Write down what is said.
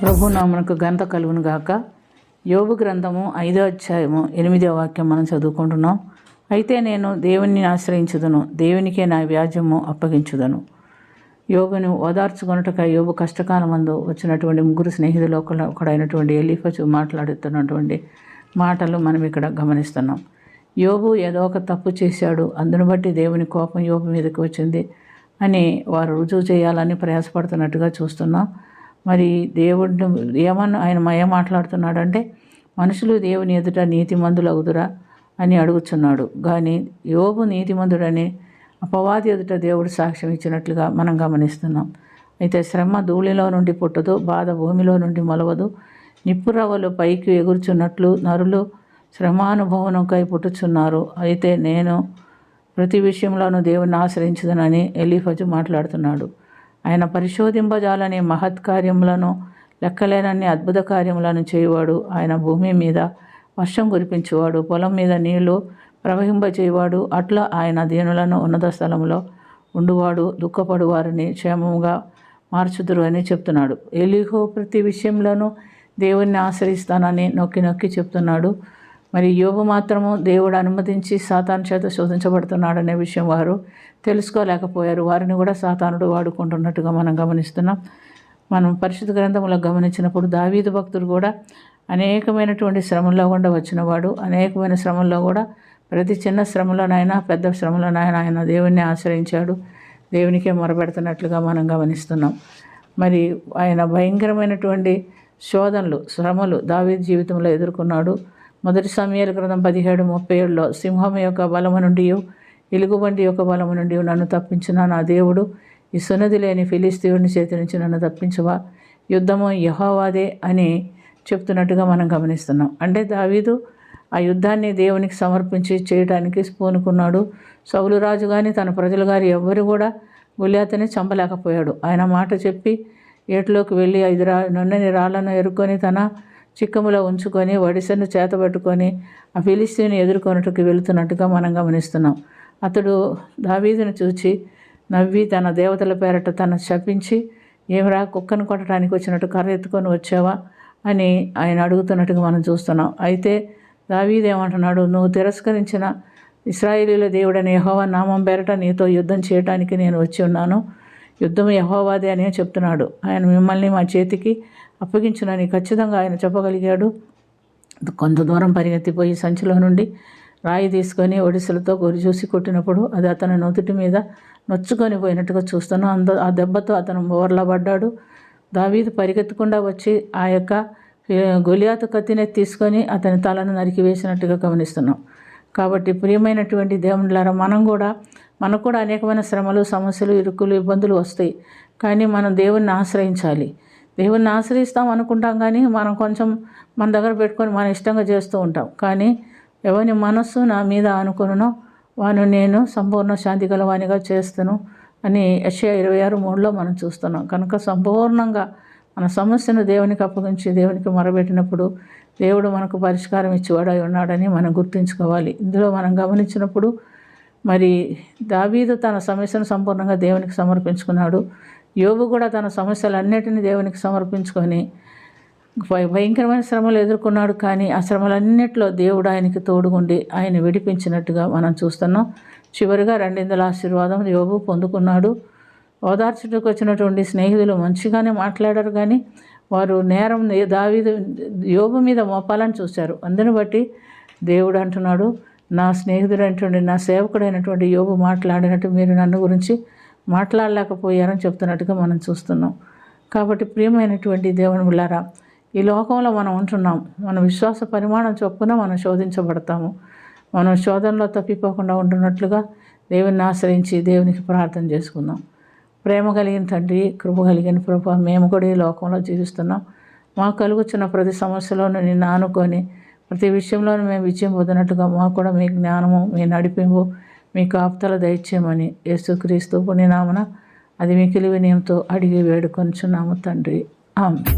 ప్రభు నామమునకు ఘనత కలుగును గాక. యోబు గ్రంథము 5వ అధ్యాయము 8వ వాక్యం మనం చదువుకుంటున్నాం. అయితే నేను దేవుని ఆశ్రయించుదును, దేవునికే నా వ్యాజ్యము అప్పగించుదను. యోబును ఓదార్చుకొనుటకై యోబు కష్టకాలమందు వచ్చినటువంటి ముగ్గురు స్నేహితులు ఒకడైనటువంటి ఎలీఫజు మాట్లాడుతున్నటువంటి మాటలు మనం ఇక్కడ గమనిస్తున్నాం. యోబు ఏదో ఒక తప్పు చేశాడు, అందును బట్టి దేవుని కోపం యోబు మీదకి వచ్చింది అని వారు రుజువు చేయాలని ప్రయాసపడుతున్నట్టుగా చూస్తున్నాం. మరి దేవుడు ఆయన ఏం మాట్లాడుతున్నాడంటే, మనుషులు దేవుని ఎదుట నీతిమంతులు అవుదురా అని అడుగుతున్నాడు. కానీ యోబు నీతిమంతుడని అపవాది ఎదుట దేవుడు సాక్ష్యం ఇచ్చినట్లుగా మనం గమనిస్తున్నాం. అయితే శ్రమ ధూళిలో నుండి పుట్టదు, బాధ భూమిలో నుండి మొలవదు. నిప్పురవ్వలు పైకి ఎగురుచున్నట్లు నరులు శ్రమానుభవనకై పుట్టుచున్నారు. అయితే నేను ప్రతి విషయంలోనూ దేవుని ఆశ్రయించదనని ఎలీఫజు మాట్లాడుతున్నాడు. ఆయన పరిశోధింపజాలని మహత్కార్యములను, లెక్కలేనన్ని అద్భుత కార్యములను చేయువాడు. ఆయన భూమి మీద వర్షం కురిపించేవాడు, పొలం మీద నీళ్లు ప్రవహింపచేయవాడు. అట్లా ఆయన దీనులను ఉన్నత స్థలంలో ఉండువాడు, దుఃఖపడు వారిని క్షేమముగా మార్చుదురు అని చెప్తున్నాడు. ఎలీహు ప్రతి విషయంలోనూ దేవుణ్ణి ఆశ్రయిస్తానని నొక్కి నొక్కి చెప్తున్నాడు. మరి యోబు మాత్రము దేవుడు అనుమతించి సాతాను చేత శోధించబడుతున్నాడనే విషయం వారు తెలుసుకోలేకపోయారు. వారిని కూడా సాతానుడు వాడుకుంటున్నట్టుగా మనం గమనిస్తున్నాం. మనం పరిశుద్ధ గ్రంథంలో గమనించినప్పుడు దావీదు భక్తుడు కూడా అనేకమైనటువంటి శ్రమల్లో కూడా వచ్చినవాడు. అనేకమైన శ్రమల్లో కూడా ప్రతి చిన్న శ్రమలోనైనా పెద్ద శ్రమలోనైనా ఆయన దేవుణ్ణి ఆశ్రయించాడు, దేవునికే మొరపెడుతున్నట్లుగా మనం గమనిస్తున్నాం. మరి ఆయన భయంకరమైనటువంటి శోధనలు, శ్రమలు దావీదు జీవితంలో ఎదుర్కొన్నాడు. మొదటి సమూయేలు గ్రంథం 17:37 సింహం యొక్క బలము నుండి, ఎలుగుబంటి యొక్క బలము నుండి నన్ను తప్పించిన నా దేవుడు, ఈ సున్నది లేని ఫిలిస్తీయుని చేతి నుంచి నన్ను తప్పించవా, యుద్ధము యెహోవాదే అని చెప్తున్నట్టుగా మనం గమనిస్తున్నాం. అంటే దావీదు ఆ యుద్ధాన్ని దేవునికి సమర్పించి చేయడానికి పూనుకున్నాడు. సౌలు రాజు కానీ తన ప్రజలు గారి ఎవ్వరు కూడా గొలియాతుని చంపలేకపోయాడు. ఆయన మాట చెప్పి ఏటిలోకి వెళ్ళి 5 నున్నని రాళ్లను ఎరుకొని తన చిక్కములో ఉంచుకొని వడిసెను చేతబట్టుకొని ఆ ఫిలిస్తీయుని ఎదుర్కొనుటకు వెళుతున్నట్టుగా మనం గమనిస్తున్నాం. అతడు దావీదును చూచి నవ్వి తన దేవతల పేరట తను శపించి, ఏమిరా కుక్కను కొట్టడానికి వచ్చినట్టు కర్ర ఎత్తుకొని వచ్చావా అని ఆయన అడుగుతున్నట్టుగా మనం చూస్తున్నాం. అయితే దావీదు ఏమంటున్నాడు, నువ్వు తిరస్కరించిన ఇశ్రాయేలీయుల దేవుడైన యెహోవా నామం పేరట నీతో యుద్ధం చేయడానికి నేను వచ్చి ఉన్నాను, యుద్ధం యెహోవాదే అని చెప్తున్నాడు. ఆయన మిమ్మల్ని మా చేతికి అప్పగించునని ఖచ్చితంగా ఆయన చెప్పగలిగాడు. కొంత దూరం పరిగెత్తిపోయి సంచిలో నుండి రాయి తీసుకొని ఒడిసెలతో గురి చూసి కొట్టినప్పుడు అది అతని నొదుటి మీద నొచ్చుకొని పోయినట్టుగా చూస్తున్నాం. ఆ దెబ్బతో అతను బోర్లబడ్డాడు. దావీదు పరిగెత్తకుండా వచ్చి ఆ యొక్క గొలియాతు కత్తిని తీసుకొని అతని తలను నరికివేసినట్టుగా గమనిస్తున్నాం. కాబట్టి ప్రియమైనటువంటి దేవునిలారా, మనకు కూడా అనేకమైన శ్రమలు, సమస్యలు, ఇరుకులు, ఇబ్బందులు వస్తాయి. కానీ మనం దేవుణ్ణి ఆశ్రయించాలి. దేవుణ్ణి ఆశ్రయిస్తాం అనుకుంటాం, కానీ మనం కొంచెం మన దగ్గర పెట్టుకొని మన ఇష్టంగా చేస్తూ ఉంటాం. కానీ ఎవరి మనస్సు నా మీద అనుకునో వాను నేను సంపూర్ణ శాంతి గలవానిగా చేస్తాను అని యెషయా 26:3 మనం చూస్తున్నాం. కనుక సంపూర్ణంగా మన సమస్యను దేవునికి అప్పగించి దేవునికి మొరబెట్టినప్పుడు దేవుడు మనకు పరిష్కారం ఇచ్చేవాడై ఉన్నాడని మనం గుర్తుంచుకోవాలి. ఇందులో మనం గమనించినప్పుడు మరి దావీదు తన సమస్యను సంపూర్ణంగా దేవునికి సమర్పించుకున్నాడు. యోబు కూడా తన సమస్యలన్నిటిని దేవునికి సమర్పించుకొని భయంకరమైన శ్రమలు ఎదుర్కొన్నాడు. కానీ ఆ శ్రమలన్నింటిలో దేవుడు ఆయనకి తోడుగుండి ఆయన విడిపించినట్టుగా మనం చూస్తున్నాం. చివరిగా 200 ఆశీర్వాదం యోబు పొందుకున్నాడు. ఓదార్చుటకు వచ్చినటువంటి స్నేహితులు మంచిగానే మాట్లాడారు, కానీ వారు నేరం దావీదు యోబు మీద మోపాలని చూశారు. అందుని బట్టి దేవుడు అంటున్నాడు, నా స్నేహితుడైనటువంటి నా సేవకుడైనటువంటి యోబు మాట్లాడినట్టు మీరు నన్ను గురించి మాట్లాడలేకపోయారని చెప్తున్నట్టుగా మనం చూస్తున్నాం. కాబట్టి ప్రియమైనటువంటి దేవుని బిడ్డలారా, ఈ లోకంలో మనం ఉంటున్నాం. మన విశ్వాస పరిమాణం చొప్పున మనం శోధించబడతాము. మనం శోధనలో తప్పిపోకుండా ఉంటున్నట్లుగా దేవుని ఆశ్రయించి దేవునికి ప్రార్థన చేసుకుందాం. ప్రేమ కలిగిన తండ్రి, కృప కలిగిన ప్రభు, మేము కూడా ఈ లోకంలో జీవిస్తున్నాం. మాకు కలుగుతున్న ప్రతి సమస్యలోనూ నిన్ను ఆనుకొని ప్రతి విషయంలోనూ మేము విజయం పొందినట్టుగా మాకు కూడా మీ జ్ఞానము, మీ నడిపింపు, మీ కాపుదల దయచేయమని యేసుక్రీస్తు పుణ్యనామన అది మికిలి వినయంతో అడిగి వేడుకొనుచున్నాము తండ్రి. ఆమేన్.